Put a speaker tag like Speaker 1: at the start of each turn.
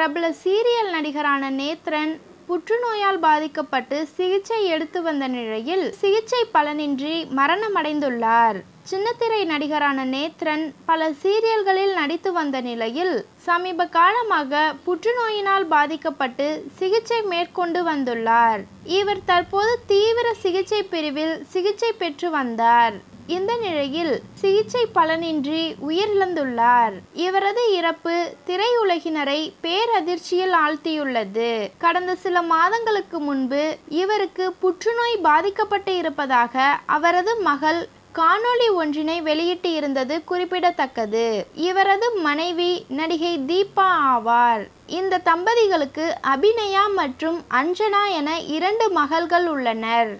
Speaker 1: பிரபல சீரியல் நடிகரான நேத்ரன் புற்றுநோயால் பாதிக்கப்பட்டு சிகிச்சை எடுத்து வந்த நிலையில் சிகிச்சை பலனின்றி மரணமடைந்துள்ளார். சின்னத்திரை நடிகரான நேத்ரன் பல சீரியல்களில் நடித்து வந்த நிலையில் சமீப காலமாக புற்றுநோயினால் பாதிக்கப்பட்டு சிகிச்சை மேற்கொண்டு வந்துள்ளார். இவர் தற்போது தீவிர சிகிச்சை பிரிவில் சிகிச்சை பெற்று வந்தார். இந்த நிலையில் சிகிச்சை பலனின்றி உயிரிழந்துள்ளார். இவரது இறப்பு திரையுலகினரை பேரதிர்ச்சியில் ஆழ்த்தியுள்ளது. கடந்த சில மாதங்களுக்கு முன்பு இவருக்கு புற்றுநோய் பாதிக்கப்பட்டு இருப்பதாக அவரது மகள் காணொளி ஒன்றினை வெளியிட்டு இருந்தது குறிப்பிடத்தக்கது. இவரது மனைவி நடிகை தீபா ஆவார். இந்த தம்பதிகளுக்கு அபிநயா மற்றும் அஞ்சனா என 2 மகள்கள் உள்ளனர்.